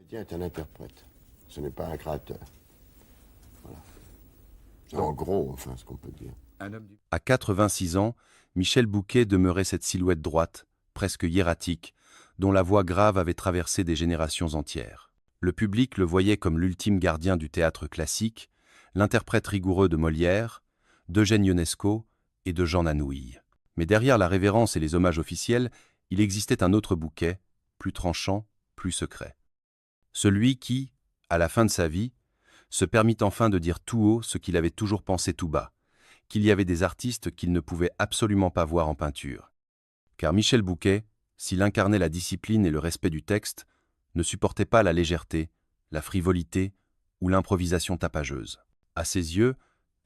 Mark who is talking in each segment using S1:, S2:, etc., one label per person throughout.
S1: comédien est un interprète, ce n'est pas un créateur. Voilà. En gros, enfin, ce qu'on peut dire.
S2: À 86 ans, Michel Bouquet demeurait cette silhouette droite, presque hiératique, dont la voix grave avait traversé des générations entières. Le public le voyait comme l'ultime gardien du théâtre classique, l'interprète rigoureux de Molière, d'Eugène Ionesco et de Jean Anouilh. Mais derrière la révérence et les hommages officiels, il existait un autre Bouquet, plus tranchant, plus secret. Celui qui, à la fin de sa vie, se permit enfin de dire tout haut ce qu'il avait toujours pensé tout bas, qu'il y avait des artistes qu'il ne pouvait absolument pas voir en peinture. Car Michel Bouquet, s'il incarnait la discipline et le respect du texte, ne supportait pas la légèreté, la frivolité ou l'improvisation tapageuse. À ses yeux,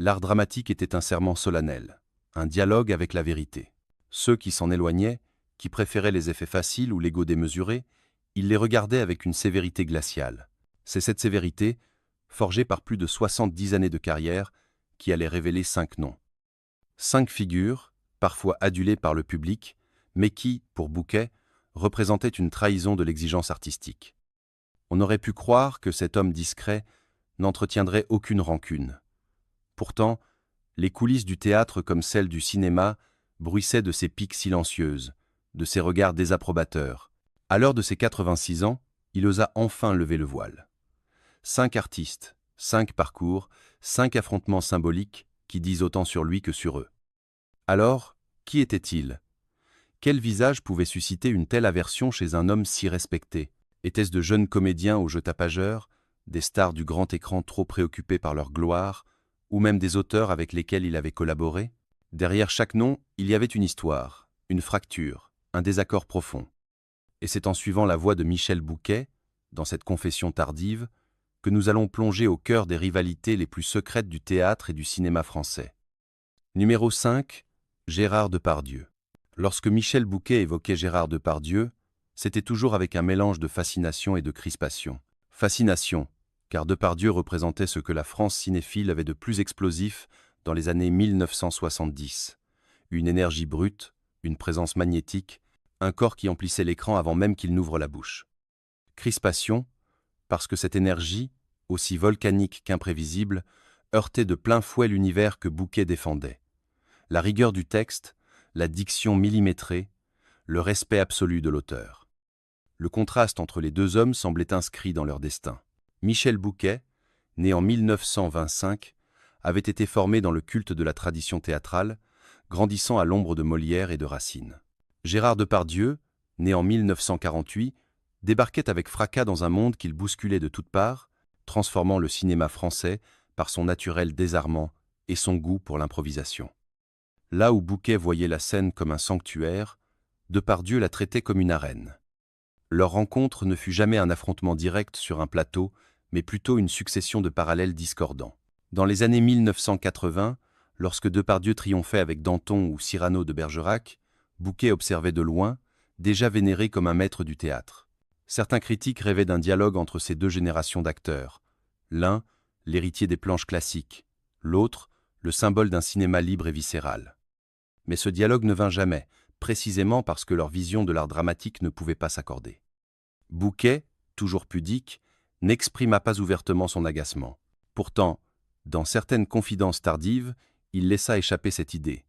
S2: l'art dramatique était un serment solennel, un dialogue avec la vérité. Ceux qui s'en éloignaient, qui préféraient les effets faciles ou l'ego démesuré, il les regardait avec une sévérité glaciale. C'est cette sévérité, forgée par plus de 70 années de carrière, qui allait révéler 5 noms. 5 figures, parfois adulées par le public, mais qui, pour Bouquet, représentaient une trahison de l'exigence artistique. On aurait pu croire que cet homme discret n'entretiendrait aucune rancune. Pourtant, les coulisses du théâtre comme celles du cinéma bruissaient de ses piques silencieuses, de ses regards désapprobateurs. À l'heure de ses 86 ans, il osa enfin lever le voile. 5 artistes, 5 parcours, 5 affrontements symboliques qui disent autant sur lui que sur eux. Alors, qui était-il? Quel visage pouvait susciter une telle aversion chez un homme si respecté? Était-ce de jeunes comédiens aux jeux tapageurs, des stars du grand écran trop préoccupés par leur gloire, ou même des auteurs avec lesquels il avait collaboré? Derrière chaque nom, il y avait une histoire, une fracture, un désaccord profond. Et c'est en suivant la voie de Michel Bouquet, dans cette confession tardive, que nous allons plonger au cœur des rivalités les plus secrètes du théâtre et du cinéma français. Numéro 5, Gérard Depardieu. Lorsque Michel Bouquet évoquait Gérard Depardieu, c'était toujours avec un mélange de fascination et de crispation. Fascination, car Depardieu représentait ce que la France cinéphile avait de plus explosif dans les années 1970. Une énergie brute, une présence magnétique, un corps qui emplissait l'écran avant même qu'il n'ouvre la bouche. Crispation, parce que cette énergie, aussi volcanique qu'imprévisible, heurtait de plein fouet l'univers que Bouquet défendait. La rigueur du texte, la diction millimétrée, le respect absolu de l'auteur. Le contraste entre les deux hommes semblait inscrit dans leur destin. Michel Bouquet, né en 1925, avait été formé dans le culte de la tradition théâtrale, grandissant à l'ombre de Molière et de Racine. Gérard Depardieu, né en 1948, débarquait avec fracas dans un monde qu'il bousculait de toutes parts, transformant le cinéma français par son naturel désarmant et son goût pour l'improvisation. Là où Bouquet voyait la scène comme un sanctuaire, Depardieu la traitait comme une arène. Leur rencontre ne fut jamais un affrontement direct sur un plateau, mais plutôt une succession de parallèles discordants. Dans les années 1980, lorsque Depardieu triomphait avec Danton ou Cyrano de Bergerac, Bouquet observait de loin, déjà vénéré comme un maître du théâtre. Certains critiques rêvaient d'un dialogue entre ces deux générations d'acteurs. L'un, l'héritier des planches classiques, l'autre, le symbole d'un cinéma libre et viscéral. Mais ce dialogue ne vint jamais, précisément parce que leur vision de l'art dramatique ne pouvait pas s'accorder. Bouquet, toujours pudique, n'exprima pas ouvertement son agacement. Pourtant, dans certaines confidences tardives, il laissa échapper cette idée.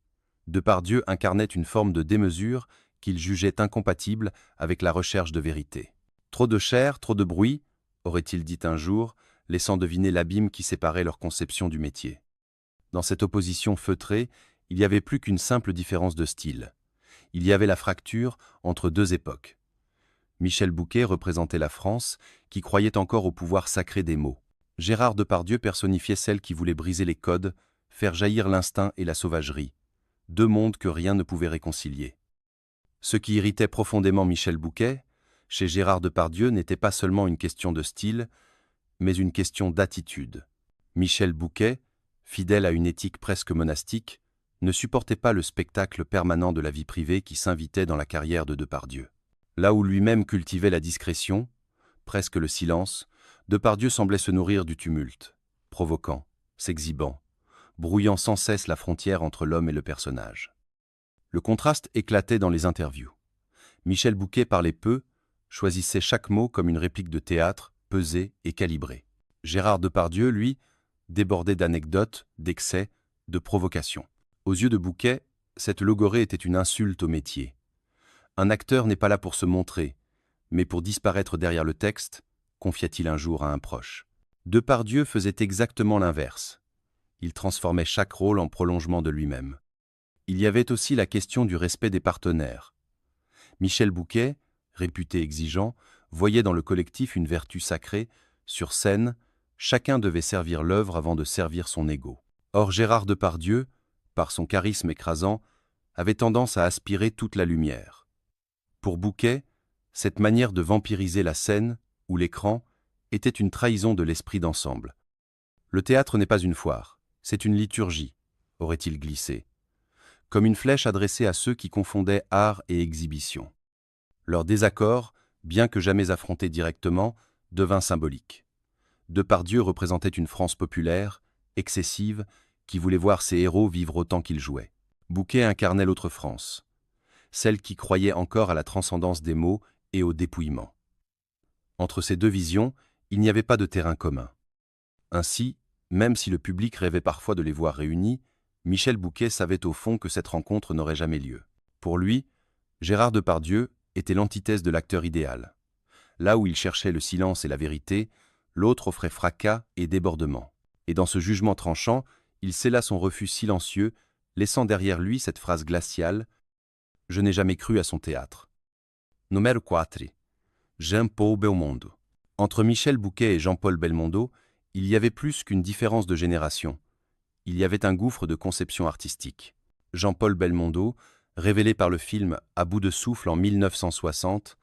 S2: Depardieu incarnait une forme de démesure qu'il jugeait incompatible avec la recherche de vérité. Trop de chair, trop de bruit, aurait-il dit un jour, laissant deviner l'abîme qui séparait leur conception du métier. Dans cette opposition feutrée, il n'y avait plus qu'une simple différence de style. Il y avait la fracture entre deux époques. Michel Bouquet représentait la France, qui croyait encore au pouvoir sacré des mots. Gérard Depardieu personnifiait celle qui voulait briser les codes, faire jaillir l'instinct et la sauvagerie, deux mondes que rien ne pouvait réconcilier. Ce qui irritait profondément Michel Bouquet, chez Gérard Depardieu, n'était pas seulement une question de style, mais une question d'attitude. Michel Bouquet, fidèle à une éthique presque monastique, ne supportait pas le spectacle permanent de la vie privée qui s'invitait dans la carrière de Depardieu. Là où lui-même cultivait la discrétion, presque le silence, Depardieu semblait se nourrir du tumulte, provoquant, s'exhibant, brouillant sans cesse la frontière entre l'homme et le personnage. Le contraste éclatait dans les interviews. Michel Bouquet parlait peu, choisissait chaque mot comme une réplique de théâtre, pesé et calibré. Gérard Depardieu, lui, débordait d'anecdotes, d'excès, de provocations. Aux yeux de Bouquet, cette logorrhée était une insulte au métier. Un acteur n'est pas là pour se montrer, mais pour disparaître derrière le texte, confia-t-il un jour à un proche. Depardieu faisait exactement l'inverse. Il transformait chaque rôle en prolongement de lui-même. Il y avait aussi la question du respect des partenaires. Michel Bouquet, réputé exigeant, voyait dans le collectif une vertu sacrée. Sur scène, chacun devait servir l'œuvre avant de servir son ego. Or Gérard Depardieu, par son charisme écrasant, avait tendance à aspirer toute la lumière. Pour Bouquet, cette manière de vampiriser la scène, ou l'écran, était une trahison de l'esprit d'ensemble. Le théâtre n'est pas une foire, c'est une liturgie, aurait-il glissé, comme une flèche adressée à ceux qui confondaient art et exhibition. Leur désaccord, bien que jamais affronté directement, devint symbolique. Depardieu représentait une France populaire, excessive, qui voulait voir ses héros vivre autant qu'ils jouaient. Bouquet incarnait l'autre France, celle qui croyait encore à la transcendance des mots et au dépouillement. Entre ces deux visions, il n'y avait pas de terrain commun. Ainsi, même si le public rêvait parfois de les voir réunis, Michel Bouquet savait au fond que cette rencontre n'aurait jamais lieu. Pour lui, Gérard Depardieu était l'antithèse de l'acteur idéal. Là où il cherchait le silence et la vérité, l'autre offrait fracas et débordement. Et dans ce jugement tranchant, il scella son refus silencieux, laissant derrière lui cette phrase glaciale « Je n'ai jamais cru à son théâtre ». Numéro 4. Jean-Paul Belmondo. Entre Michel Bouquet et Jean-Paul Belmondo, il y avait plus qu'une différence de génération. Il y avait un gouffre de conception artistique. Jean-Paul Belmondo, révélé par le film À bout de souffle en 1960,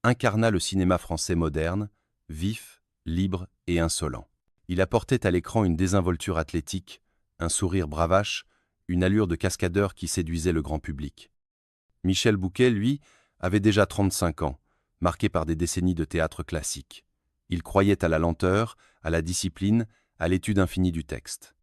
S2: incarna le cinéma français moderne, vif, libre et insolent. Il apportait à l'écran une désinvolture athlétique, un sourire bravache, une allure de cascadeur qui séduisait le grand public. Michel Bouquet, lui, avait déjà 35 ans, marqué par des décennies de théâtre classique. Il croyait à la lenteur, à la discipline, à l'étude infinie du texte.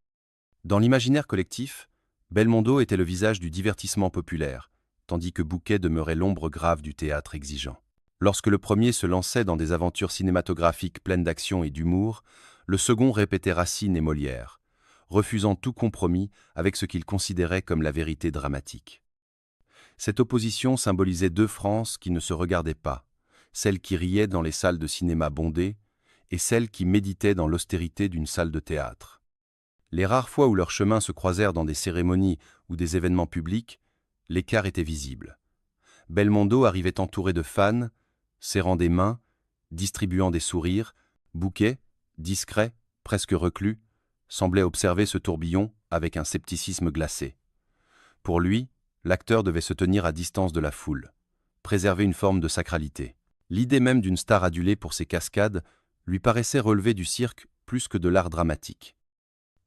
S2: Dans l'imaginaire collectif, Belmondo était le visage du divertissement populaire, tandis que Bouquet demeurait l'ombre grave du théâtre exigeant. Lorsque le premier se lançait dans des aventures cinématographiques pleines d'action et d'humour, le second répétait Racine et Molière, refusant tout compromis avec ce qu'il considérait comme la vérité dramatique. Cette opposition symbolisait deux Frances qui ne se regardaient pas, celle qui riait dans les salles de cinéma bondées et celle qui méditait dans l'austérité d'une salle de théâtre. Les rares fois où leurs chemins se croisèrent dans des cérémonies ou des événements publics, l'écart était visible. Belmondo arrivait entouré de fans, serrant des mains, distribuant des sourires. Bouquet, discret, presque reclus, semblait observer ce tourbillon avec un scepticisme glacé. Pour lui, l'acteur devait se tenir à distance de la foule, préserver une forme de sacralité. L'idée même d'une star adulée pour ses cascades lui paraissait relever du cirque plus que de l'art dramatique.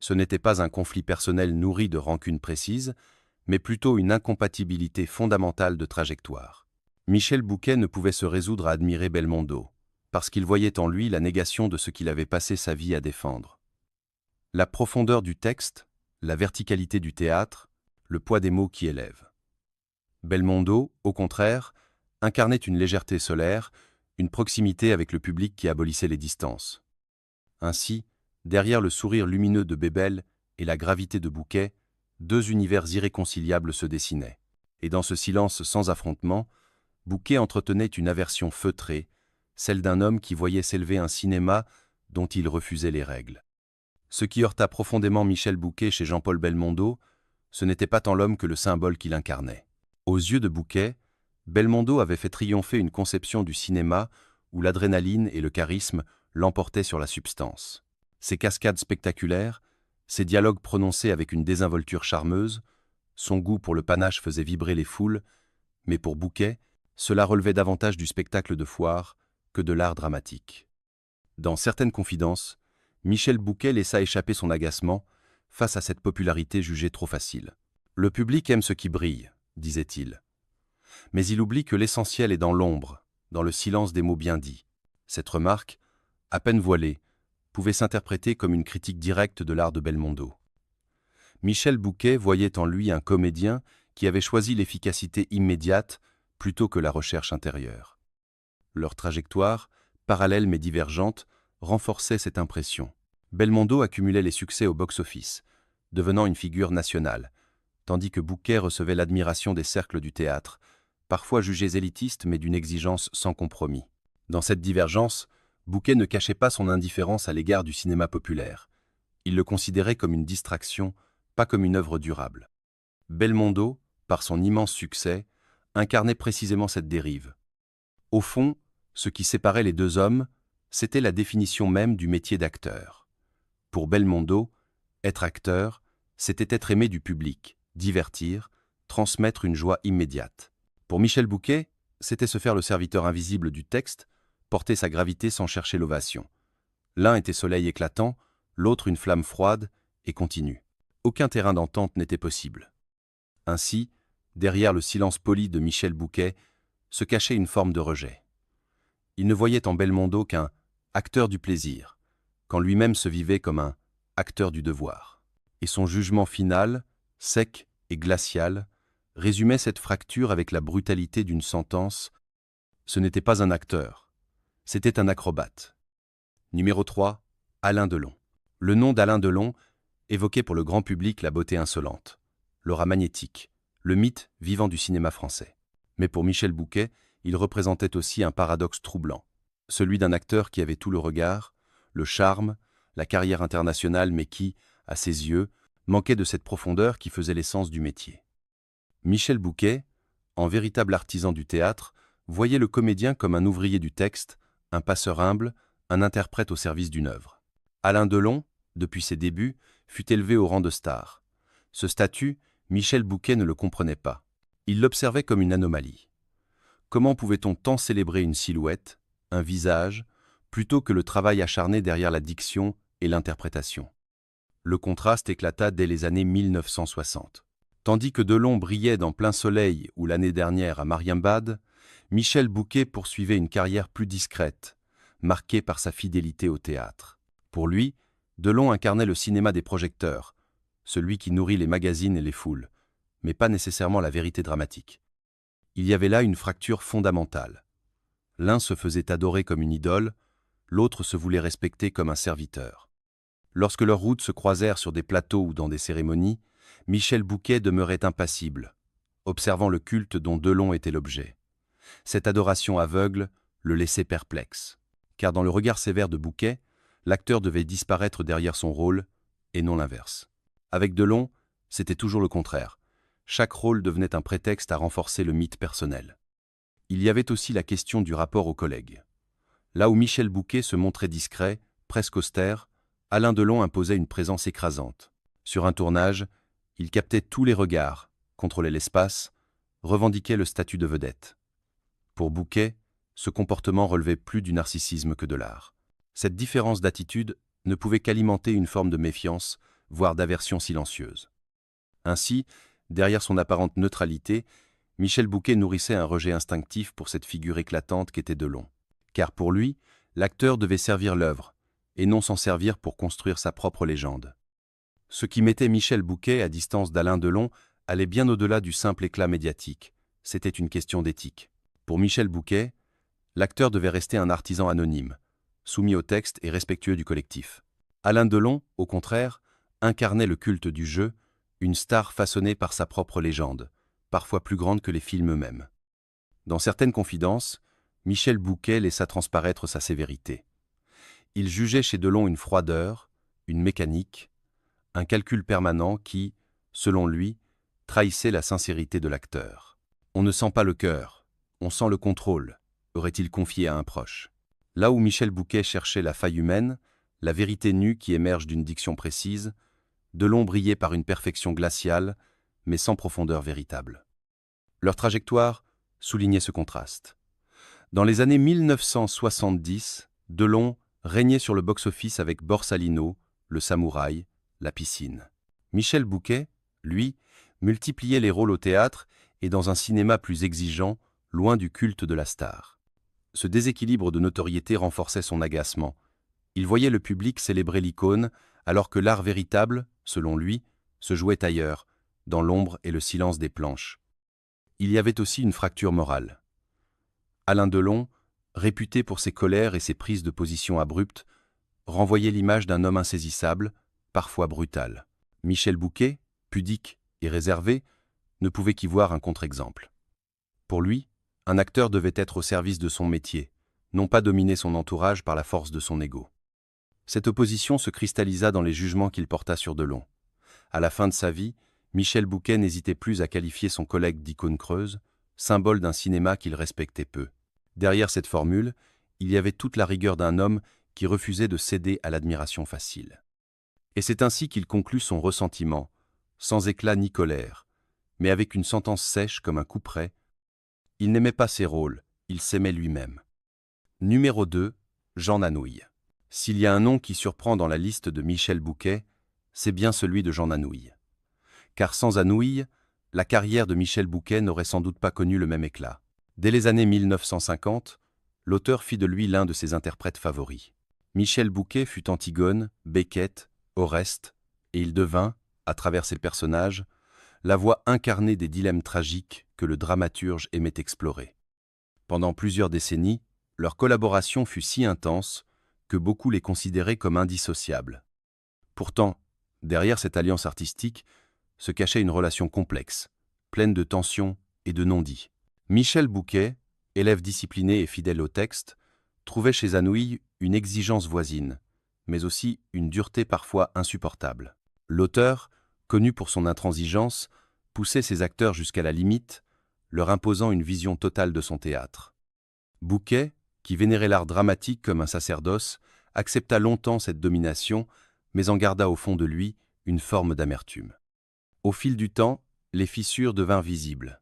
S2: Ce n'était pas un conflit personnel nourri de rancune précise, mais plutôt une incompatibilité fondamentale de trajectoire. Michel Bouquet ne pouvait se résoudre à admirer Belmondo, parce qu'il voyait en lui la négation de ce qu'il avait passé sa vie à défendre. La profondeur du texte, la verticalité du théâtre, le poids des mots qui élèvent. Belmondo, au contraire, incarnait une légèreté solaire, une proximité avec le public qui abolissait les distances. Ainsi, derrière le sourire lumineux de Bébel et la gravité de Bouquet, deux univers irréconciliables se dessinaient. Et dans ce silence sans affrontement, Bouquet entretenait une aversion feutrée, celle d'un homme qui voyait s'élever un cinéma dont il refusait les règles. Ce qui heurta profondément Michel Bouquet chez Jean-Paul Belmondo, ce n'était pas tant l'homme que le symbole qu'il incarnait. Aux yeux de Bouquet, Belmondo avait fait triompher une conception du cinéma où l'adrénaline et le charisme l'emportaient sur la substance. Ses cascades spectaculaires, ses dialogues prononcés avec une désinvolture charmeuse, son goût pour le panache faisait vibrer les foules, mais pour Bouquet, cela relevait davantage du spectacle de foire que de l'art dramatique. Dans certaines confidences, Michel Bouquet laissa échapper son agacement face à cette popularité jugée trop facile. « Le public aime ce qui brille », disait-il. Mais il oublie que l'essentiel est dans l'ombre, dans le silence des mots bien dits. Cette remarque, à peine voilée, pouvait s'interpréter comme une critique directe de l'art de Belmondo. Michel Bouquet voyait en lui un comédien qui avait choisi l'efficacité immédiate plutôt que la recherche intérieure. Leur trajectoire, parallèle mais divergente, renforçait cette impression. Belmondo accumulait les succès au box-office, devenant une figure nationale, tandis que Bouquet recevait l'admiration des cercles du théâtre, parfois jugés élitistes mais d'une exigence sans compromis. Dans cette divergence, Bouquet ne cachait pas son indifférence à l'égard du cinéma populaire. Il le considérait comme une distraction, pas comme une œuvre durable. Belmondo, par son immense succès, incarnait précisément cette dérive. Au fond, ce qui séparait les deux hommes, c'était la définition même du métier d'acteur. Pour Belmondo, être acteur, c'était être aimé du public, divertir, transmettre une joie immédiate. Pour Michel Bouquet, c'était se faire le serviteur invisible du texte, porter sa gravité sans chercher l'ovation. L'un était soleil éclatant, l'autre une flamme froide et continue. Aucun terrain d'entente n'était possible. Ainsi, derrière le silence poli de Michel Bouquet, se cachait une forme de rejet. Il ne voyait en Belmondo qu'un acteur du plaisir, quand lui-même se vivait comme un acteur du devoir. Et son jugement final, sec et glacial, résumait cette fracture avec la brutalité d'une sentence. Ce n'était pas un acteur, c'était un acrobate. Numéro 3, Alain Delon. Le nom d'Alain Delon évoquait pour le grand public la beauté insolente, l'aura magnétique, le mythe vivant du cinéma français. Mais pour Michel Bouquet, il représentait aussi un paradoxe troublant, celui d'un acteur qui avait tout le regard, le charme, la carrière internationale, mais qui, à ses yeux, manquait de cette profondeur qui faisait l'essence du métier. Michel Bouquet, en véritable artisan du théâtre, voyait le comédien comme un ouvrier du texte, un passeur humble, un interprète au service d'une œuvre. Alain Delon, depuis ses débuts, fut élevé au rang de star. Ce statut, Michel Bouquet ne le comprenait pas. Il l'observait comme une anomalie. Comment pouvait-on tant célébrer une silhouette, un visage, plutôt que le travail acharné derrière la diction et l'interprétation? Le contraste éclata dès les années 1960. Tandis que Delon brillait dans Plein Soleil ou l'année dernière à Marienbad, Michel Bouquet poursuivait une carrière plus discrète, marquée par sa fidélité au théâtre. Pour lui, Delon incarnait le cinéma des projecteurs, celui qui nourrit les magazines et les foules, mais pas nécessairement la vérité dramatique. Il y avait là une fracture fondamentale. L'un se faisait adorer comme une idole, l'autre se voulait respecter comme un serviteur. Lorsque leurs routes se croisèrent sur des plateaux ou dans des cérémonies, Michel Bouquet demeurait impassible, observant le culte dont Delon était l'objet. Cette adoration aveugle le laissait perplexe, car dans le regard sévère de Bouquet, l'acteur devait disparaître derrière son rôle, et non l'inverse. Avec Delon, c'était toujours le contraire. Chaque rôle devenait un prétexte à renforcer le mythe personnel. Il y avait aussi la question du rapport aux collègues. Là où Michel Bouquet se montrait discret, presque austère, Alain Delon imposait une présence écrasante. Sur un tournage, il captait tous les regards, contrôlait l'espace, revendiquait le statut de vedette. Pour Bouquet, ce comportement relevait plus du narcissisme que de l'art. Cette différence d'attitude ne pouvait qu'alimenter une forme de méfiance, voire d'aversion silencieuse. Ainsi, derrière son apparente neutralité, Michel Bouquet nourrissait un rejet instinctif pour cette figure éclatante qu'était Delon. Car pour lui, l'acteur devait servir l'œuvre, et non s'en servir pour construire sa propre légende. Ce qui mettait Michel Bouquet à distance d'Alain Delon allait bien au-delà du simple éclat médiatique. C'était une question d'éthique. Pour Michel Bouquet, l'acteur devait rester un artisan anonyme, soumis au texte et respectueux du collectif. Alain Delon, au contraire, incarnait le culte du jeu, une star façonnée par sa propre légende, parfois plus grande que les films eux-mêmes. Dans certaines confidences, Michel Bouquet laissa transparaître sa sévérité. Il jugeait chez Delon une froideur, une mécanique, un calcul permanent qui, selon lui, trahissait la sincérité de l'acteur. On ne sent pas le cœur, on sent le contrôle, aurait-il confié à un proche. Là où Michel Bouquet cherchait la faille humaine, la vérité nue qui émerge d'une diction précise, Delon brillait par une perfection glaciale, mais sans profondeur véritable. Leur trajectoire soulignait ce contraste. Dans les années 1970, Delon régnait sur le box-office avec Borsalino, Le Samouraï, La Piscine. Michel Bouquet, lui, multipliait les rôles au théâtre et dans un cinéma plus exigeant, loin du culte de la star. Ce déséquilibre de notoriété renforçait son agacement. Il voyait le public célébrer l'icône, alors que l'art véritable, selon lui, se jouait ailleurs, dans l'ombre et le silence des planches. Il y avait aussi une fracture morale. Alain Delon, réputé pour ses colères et ses prises de position abruptes, renvoyait l'image d'un homme insaisissable, parfois brutal. Michel Bouquet, pudique et réservé, ne pouvait qu'y voir un contre-exemple. Pour lui, un acteur devait être au service de son métier, non pas dominer son entourage par la force de son ego. Cette opposition se cristallisa dans les jugements qu'il porta sur Delon. À la fin de sa vie, Michel Bouquet n'hésitait plus à qualifier son collègue d'icône creuse, symbole d'un cinéma qu'il respectait peu. Derrière cette formule, il y avait toute la rigueur d'un homme qui refusait de céder à l'admiration facile. Et c'est ainsi qu'il conclut son ressentiment, sans éclat ni colère, mais avec une sentence sèche comme un couperet. Il n'aimait pas ses rôles, il s'aimait lui-même. Numéro 2, Jean Anouilh. S'il y a un nom qui surprend dans la liste de Michel Bouquet, c'est bien celui de Jean Anouilh. Car sans Anouilh, la carrière de Michel Bouquet n'aurait sans doute pas connu le même éclat. Dès les années 1950, l'auteur fit de lui l'un de ses interprètes favoris. Michel Bouquet fut Antigone, Beckett, Oreste, et il devint, à travers ses personnages, la voix incarnée des dilemmes tragiques que le dramaturge aimait explorer. Pendant plusieurs décennies, leur collaboration fut si intense que beaucoup les considéraient comme indissociables. Pourtant, derrière cette alliance artistique, se cachait une relation complexe, pleine de tensions et de non-dits. Michel Bouquet, élève discipliné et fidèle au texte, trouvait chez Anouilh une exigence voisine, mais aussi une dureté parfois insupportable. L'auteur, connu pour son intransigeance, poussait ses acteurs jusqu'à la limite, leur imposant une vision totale de son théâtre. Bouquet, qui vénérait l'art dramatique comme un sacerdoce, accepta longtemps cette domination, mais en garda au fond de lui une forme d'amertume. Au fil du temps, les fissures devinrent visibles.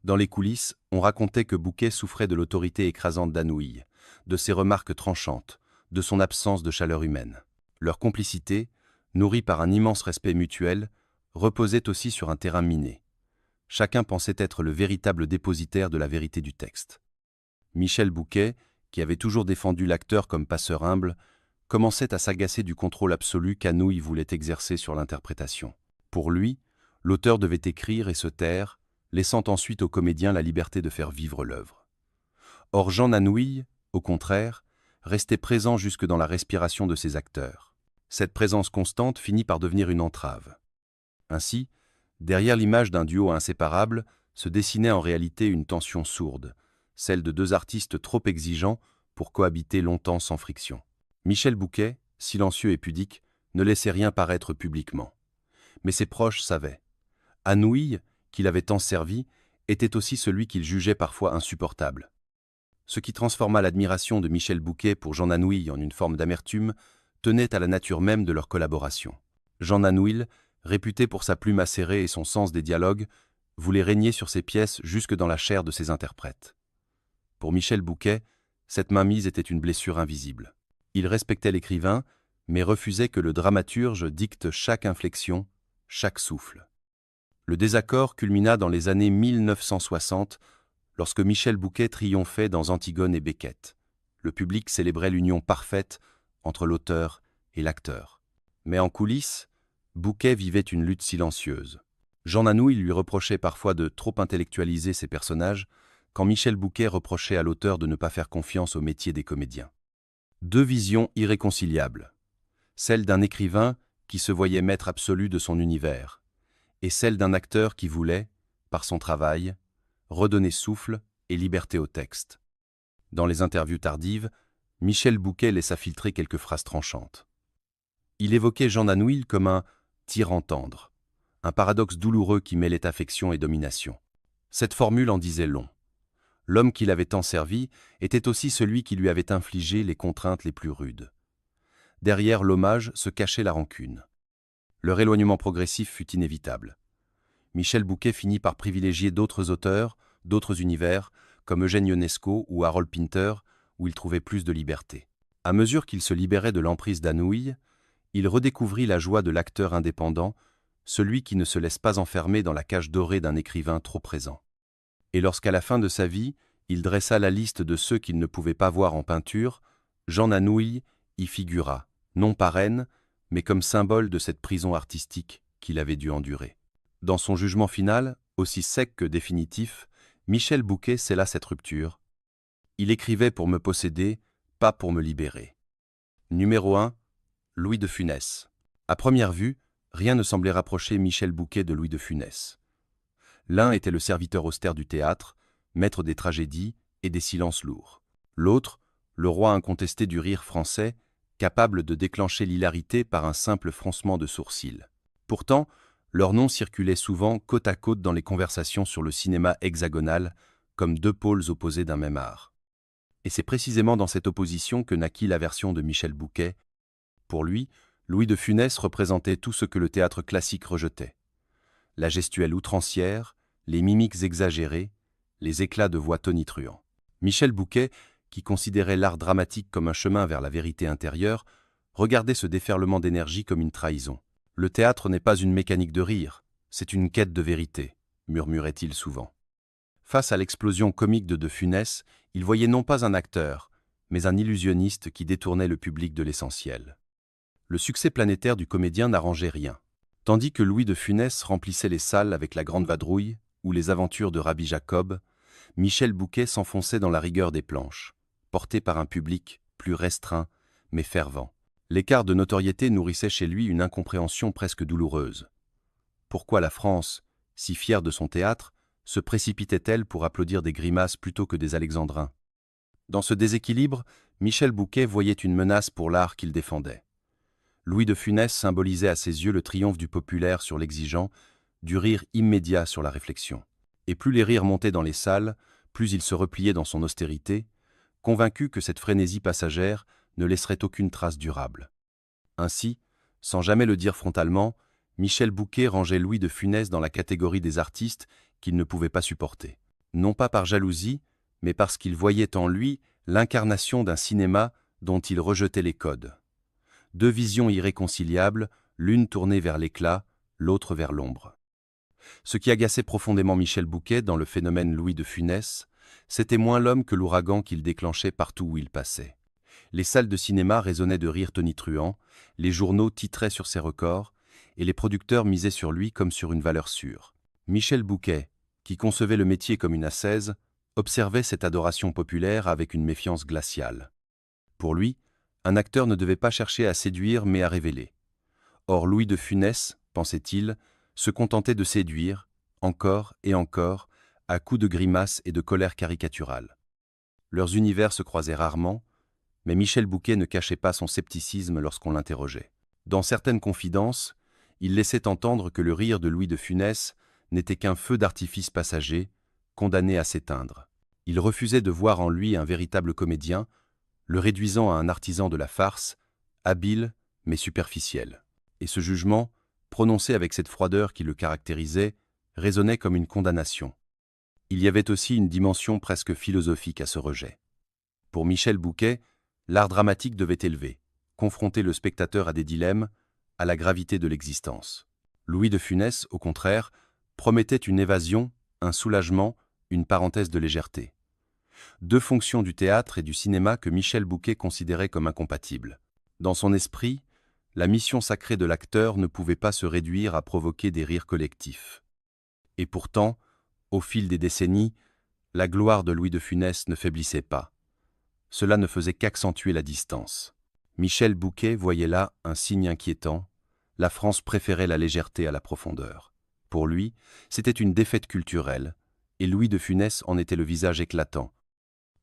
S2: Dans les coulisses, on racontait que Bouquet souffrait de l'autorité écrasante d'Anouilh, de ses remarques tranchantes, de son absence de chaleur humaine. Leur complicité, nourrie par un immense respect mutuel, reposait aussi sur un terrain miné. Chacun pensait être le véritable dépositaire de la vérité du texte. Michel Bouquet, qui avait toujours défendu l'acteur comme passeur humble, commençait à s'agacer du contrôle absolu qu'Anouilh voulait exercer sur l'interprétation. Pour lui, l'auteur devait écrire et se taire, laissant ensuite au comédien la liberté de faire vivre l'œuvre. Or Jean Anouilh, au contraire, restait présent jusque dans la respiration de ses acteurs. Cette présence constante finit par devenir une entrave. Ainsi, derrière l'image d'un duo inséparable, se dessinait en réalité une tension sourde, celle de deux artistes trop exigeants pour cohabiter longtemps sans friction. Michel Bouquet, silencieux et pudique, ne laissait rien paraître publiquement. Mais ses proches savaient. Anouilh, qui l'avait tant servi, était aussi celui qu'il jugeait parfois insupportable. Ce qui transforma l'admiration de Michel Bouquet pour Jean Anouilh en une forme d'amertume tenait à la nature même de leur collaboration. Jean Anouilh, réputé pour sa plume acérée et son sens des dialogues, voulait régner sur ses pièces jusque dans la chair de ses interprètes. Pour Michel Bouquet, cette mainmise était une blessure invisible. Il respectait l'écrivain, mais refusait que le dramaturge dicte chaque inflexion, chaque souffle. Le désaccord culmina dans les années 1960, lorsque Michel Bouquet triomphait dans Antigone et Beckett. Le public célébrait l'union parfaite entre l'auteur et l'acteur. Mais en coulisses, Bouquet vivait une lutte silencieuse. Jean Anouilh lui reprochait parfois de trop intellectualiser ses personnages, quand Michel Bouquet reprochait à l'auteur de ne pas faire confiance au métier des comédiens. Deux visions irréconciliables. Celle d'un écrivain qui se voyait maître absolu de son univers, et celle d'un acteur qui voulait, par son travail, redonner souffle et liberté au texte. Dans les interviews tardives, Michel Bouquet laissa filtrer quelques phrases tranchantes. Il évoquait Jean Anouilh comme un tyran tendre, un paradoxe douloureux qui mêlait affection et domination. Cette formule en disait long. L'homme qui l'avait tant servi était aussi celui qui lui avait infligé les contraintes les plus rudes. Derrière l'hommage se cachait la rancune. Leur éloignement progressif fut inévitable. Michel Bouquet finit par privilégier d'autres auteurs, d'autres univers, comme Eugène Ionesco ou Harold Pinter, où il trouvait plus de liberté. À mesure qu'il se libérait de l'emprise d'Anouilh, il redécouvrit la joie de l'acteur indépendant, celui qui ne se laisse pas enfermer dans la cage dorée d'un écrivain trop présent. Et lorsqu'à la fin de sa vie, il dressa la liste de ceux qu'il ne pouvait pas voir en peinture, Jean Anouilh y figura, non par haine, mais comme symbole de cette prison artistique qu'il avait dû endurer. Dans son jugement final, aussi sec que définitif, Michel Bouquet scella cette rupture. Il écrivait pour me posséder, pas pour me libérer. Numéro 1. Louis de Funès. À première vue, rien ne semblait rapprocher Michel Bouquet de Louis de Funès. L'un était le serviteur austère du théâtre, maître des tragédies et des silences lourds. L'autre, le roi incontesté du rire français, capable de déclencher l'hilarité par un simple froncement de sourcils. Pourtant, leurs noms circulaient souvent côte à côte dans les conversations sur le cinéma hexagonal, comme deux pôles opposés d'un même art. Et c'est précisément dans cette opposition que naquit la version de Michel Bouquet. Pour lui, Louis de Funès représentait tout ce que le théâtre classique rejetait. La gestuelle outrancière, les mimiques exagérées, les éclats de voix tonitruants. Michel Bouquet, qui considérait l'art dramatique comme un chemin vers la vérité intérieure, regardait ce déferlement d'énergie comme une trahison. « Le théâtre n'est pas une mécanique de rire, c'est une quête de vérité », murmurait-il souvent. Face à l'explosion comique de Funès, il voyait non pas un acteur, mais un illusionniste qui détournait le public de l'essentiel. Le succès planétaire du comédien n'arrangeait rien. Tandis que Louis de Funès remplissait les salles avec La Grande Vadrouille ou Les Aventures de Rabbi Jacob, Michel Bouquet s'enfonçait dans la rigueur des planches, porté par un public plus restreint mais fervent. L'écart de notoriété nourrissait chez lui une incompréhension presque douloureuse. Pourquoi la France, si fière de son théâtre, se précipitait-elle pour applaudir des grimaces plutôt que des alexandrins? Dans ce déséquilibre, Michel Bouquet voyait une menace pour l'art qu'il défendait. Louis de Funès symbolisait à ses yeux le triomphe du populaire sur l'exigeant, du rire immédiat sur la réflexion. Et plus les rires montaient dans les salles, plus il se repliait dans son austérité, convaincu que cette frénésie passagère ne laisserait aucune trace durable. Ainsi, sans jamais le dire frontalement, Michel Bouquet rangeait Louis de Funès dans la catégorie des artistes qu'il ne pouvait pas supporter. Non pas par jalousie, mais parce qu'il voyait en lui l'incarnation d'un cinéma dont il rejetait les codes. Deux visions irréconciliables, l'une tournée vers l'éclat, l'autre vers l'ombre. Ce qui agaçait profondément Michel Bouquet dans le phénomène Louis de Funès, c'était moins l'homme que l'ouragan qu'il déclenchait partout où il passait. Les salles de cinéma résonnaient de rires tonitruants, les journaux titraient sur ses records, et les producteurs misaient sur lui comme sur une valeur sûre. Michel Bouquet, qui concevait le métier comme une ascèse, observait cette adoration populaire avec une méfiance glaciale. Pour lui, un acteur ne devait pas chercher à séduire mais à révéler. Or Louis de Funès, pensait-il, se contentait de séduire, encore et encore, à coups de grimaces et de colère caricaturale. Leurs univers se croisaient rarement, mais Michel Bouquet ne cachait pas son scepticisme lorsqu'on l'interrogeait. Dans certaines confidences, il laissait entendre que le rire de Louis de Funès n'était qu'un feu d'artifice passager, condamné à s'éteindre. Il refusait de voir en lui un véritable comédien, le réduisant à un artisan de la farce, habile mais superficiel. Et ce jugement, prononcé avec cette froideur qui le caractérisait, résonnait comme une condamnation. Il y avait aussi une dimension presque philosophique à ce rejet. Pour Michel Bouquet, l'art dramatique devait élever, confronter le spectateur à des dilemmes, à la gravité de l'existence. Louis de Funès, au contraire, promettait une évasion, un soulagement, une parenthèse de légèreté. Deux fonctions du théâtre et du cinéma que Michel Bouquet considérait comme incompatibles. Dans son esprit, la mission sacrée de l'acteur ne pouvait pas se réduire à provoquer des rires collectifs. Et pourtant, au fil des décennies, la gloire de Louis de Funès ne faiblissait pas. Cela ne faisait qu'accentuer la distance. Michel Bouquet voyait là un signe inquiétant. La France préférait la légèreté à la profondeur. Pour lui, c'était une défaite culturelle, et Louis de Funès en était le visage éclatant.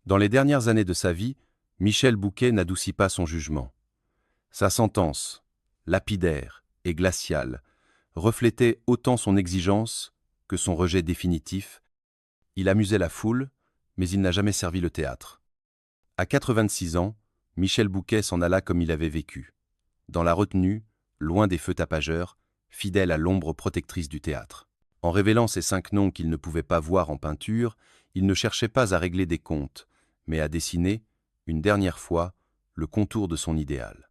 S2: Dans les dernières années de sa vie, Michel Bouquet n'adoucit pas son jugement. Sa sentence, lapidaire et glaciale, reflétait autant son exigence que son rejet définitif. Il amusait la foule, mais il n'a jamais servi le théâtre. À 86 ans, Michel Bouquet s'en alla comme il avait vécu, dans la retenue, loin des feux tapageurs, fidèle à l'ombre protectrice du théâtre. En révélant ces 5 noms qu'il ne pouvait pas voir en peinture, il ne cherchait pas à régler des comptes, mais à dessiner, une dernière fois, le contour de son idéal.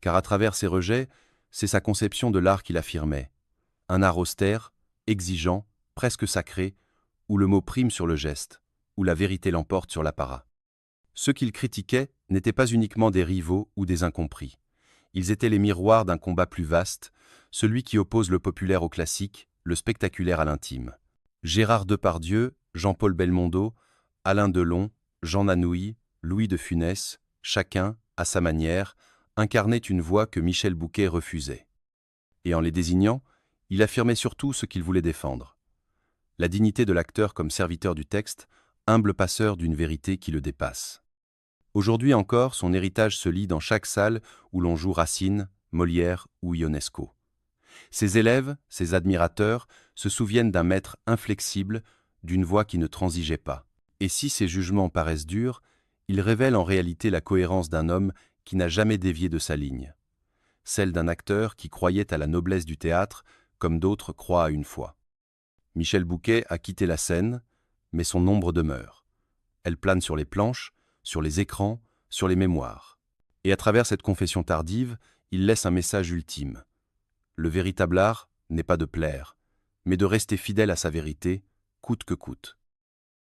S2: Car à travers ses rejets, c'est sa conception de l'art qu'il affirmait. Un art austère, exigeant, presque sacré, où le mot prime sur le geste, où la vérité l'emporte sur l'apparat. Ceux qu'il critiquait n'étaient pas uniquement des rivaux ou des incompris. Ils étaient les miroirs d'un combat plus vaste, celui qui oppose le populaire au classique, le spectaculaire à l'intime. Gérard Depardieu, Jean-Paul Belmondo, Alain Delon, Jean Anouilh, Louis de Funès, chacun, à sa manière, incarnaient une voix que Michel Bouquet refusait. Et en les désignant, il affirmait surtout ce qu'il voulait défendre. La dignité de l'acteur comme serviteur du texte, humble passeur d'une vérité qui le dépasse. Aujourd'hui encore, son héritage se lit dans chaque salle où l'on joue Racine, Molière ou Ionesco. Ses élèves, ses admirateurs, se souviennent d'un maître inflexible, d'une voix qui ne transigeait pas. Et si ces jugements paraissent durs, ils révèlent en réalité la cohérence d'un homme qui n'a jamais dévié de sa ligne. Celle d'un acteur qui croyait à la noblesse du théâtre comme d'autres croient à une foi. Michel Bouquet a quitté la scène, mais son ombre demeure. Elle plane sur les planches, sur les écrans, sur les mémoires. Et à travers cette confession tardive, il laisse un message ultime. Le véritable art n'est pas de plaire, mais de rester fidèle à sa vérité, coûte que coûte.